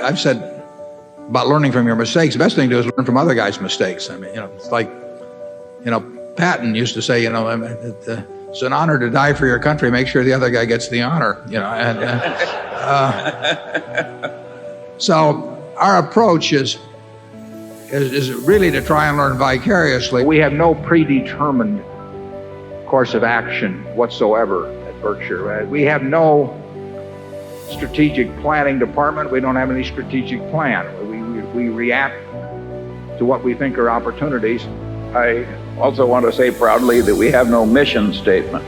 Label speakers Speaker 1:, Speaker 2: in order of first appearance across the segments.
Speaker 1: I've said about learning from your mistakes, the best thing to do is learn from other guys' mistakes. I mean, it's like, Patton used to say, it's an honor to die for your country. Make sure the other guy gets the honor, So our approach is really to try and learn vicariously. We have no predetermined course of action whatsoever at Berkshire. We have no strategic planning department. We don't have any strategic plan. We react to what we think are opportunities.
Speaker 2: I also want to say proudly that we have no mission statement.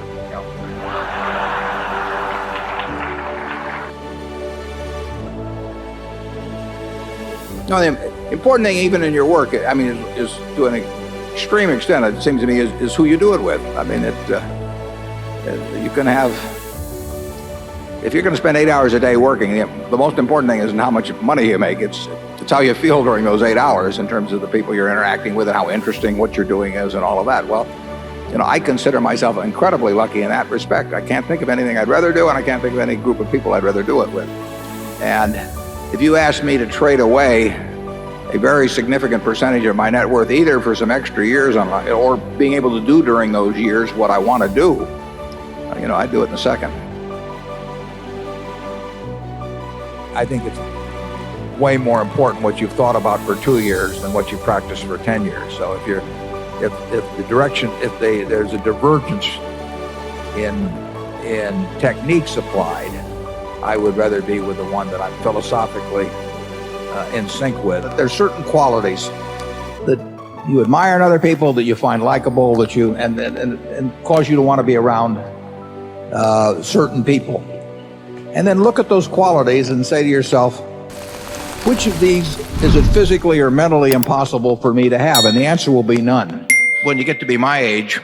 Speaker 3: No, the important thing, even in your work, I mean, is to an extreme extent, it seems to me, is who you do it with. I mean, you can have, if you're going to spend 8 hours a day working, the most important thing isn't how much money you make. It's how you feel during those 8 hours in terms of the people you're interacting with and how interesting what you're doing is and all of that. Well, I consider myself incredibly lucky in that respect. I can't think of anything I'd rather do, and I can't think of any group of people I'd rather do it with. And if you asked me to trade away a very significant percentage of my net worth, either for some extra years or being able to do during those years what I want to do, I'd do it in a second. I think it's way more important what you've thought about for 2 years than what you practiced for 10 years. So if there's a divergence in techniques applied, I would rather be with the one that I'm philosophically in sync with. There's certain qualities that you admire in other people, that you find likable, that you and cause you to want to be around certain people. And then look at those qualities and say to yourself, which of these is it physically or mentally impossible for me to have? And the answer will be none. When you get to be my age,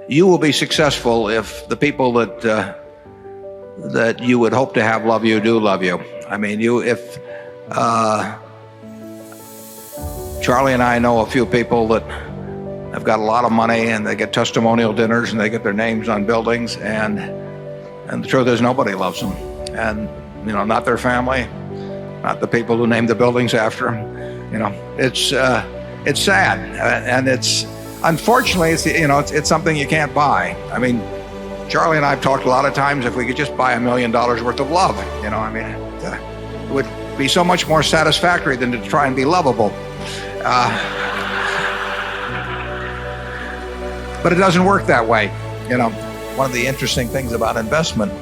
Speaker 3: you will be successful if the people that you would hope to have love you do love you. I mean, if Charlie and I know a few people that have got a lot of money and they get testimonial dinners and they get their names on buildings, and the truth is nobody loves them. And not their family, not the people who named the buildings after them. It's sad, and it's unfortunately it's something you can't buy. I mean, Charlie and I have talked a lot of times, if we could just buy $1 million worth of love, it would be so much more satisfactory than to try and be lovable. But it doesn't work that way. One of the interesting things about investment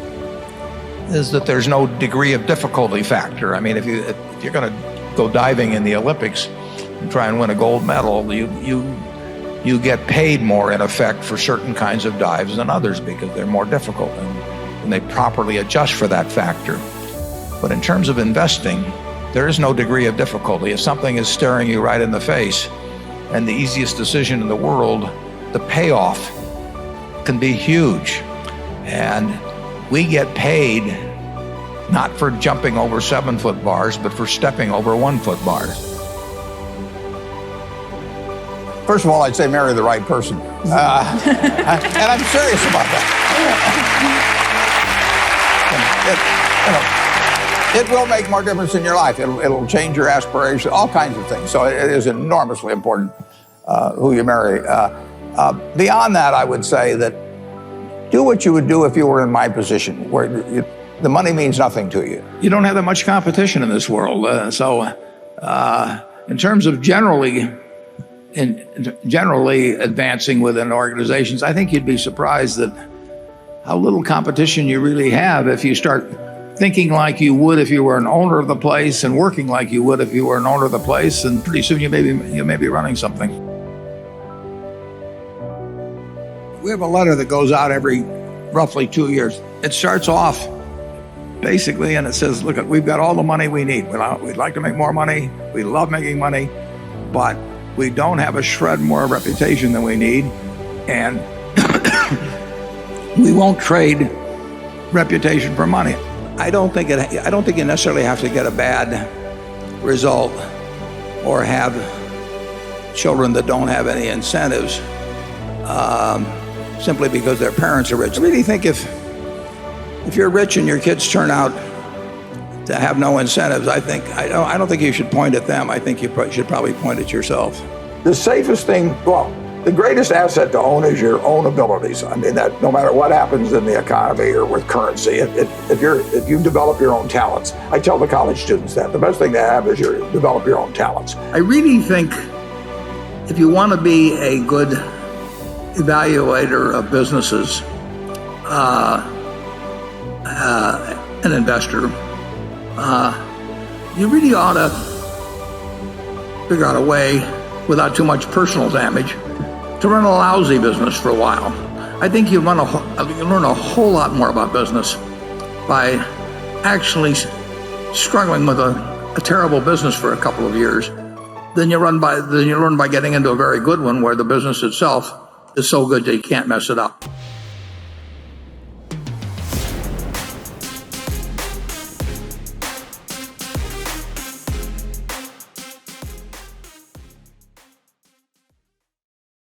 Speaker 3: is that there's no degree of difficulty factor. I mean, if you're going to go diving in the Olympics and try and win a gold medal, you get paid more, in effect, for certain kinds of dives than others because they're more difficult and they properly adjust for that factor. But in terms of investing, there is no degree of difficulty. If something is staring you right in the face and the easiest decision in the world, the payoff can be huge. And we get paid not for jumping over 7-foot bars, but for stepping over 1-foot bars. First of all, I'd say marry the right person. And I'm serious about that. It will make more difference in your life. It'll change your aspirations, all kinds of things. So it is enormously important who you marry. Beyond that, I would say that do what you would do if you were in my position, where the money means nothing to you. You don't have that much competition in this world. In terms of generally advancing within organizations, I think you'd be surprised at how little competition you really have if you start thinking like you would if you were an owner of the place and working like you would if you were an owner of the place, and pretty soon you may be running something. We have a letter that goes out every roughly 2 years. It starts off basically and it says, look, we've got all the money we need. We'd like to make more money. We love making money, but we don't have a shred more reputation than we need, and we won't trade reputation for money. I don't think you necessarily have to get a bad result or have children that don't have any incentives simply because their parents are rich. I really think if you're rich and your kids turn out to have no incentives, I don't think you should point at them. I think you should probably point at yourself.
Speaker 4: The safest thing, well, the greatest asset to own is your own abilities. I mean, that no matter what happens in the economy or with currency, if you develop your own talents, I tell the college students that the best thing to have is develop your own talents.
Speaker 3: I really think if you want to be a good evaluator of businesses, an investor, you really ought to figure out a way, without too much personal damage, to run a lousy business for a while. I think you learn a whole lot more about business by actually struggling with a terrible business for a couple of years than you learn by getting into a very good one where the business itself is so good that you can't mess it up.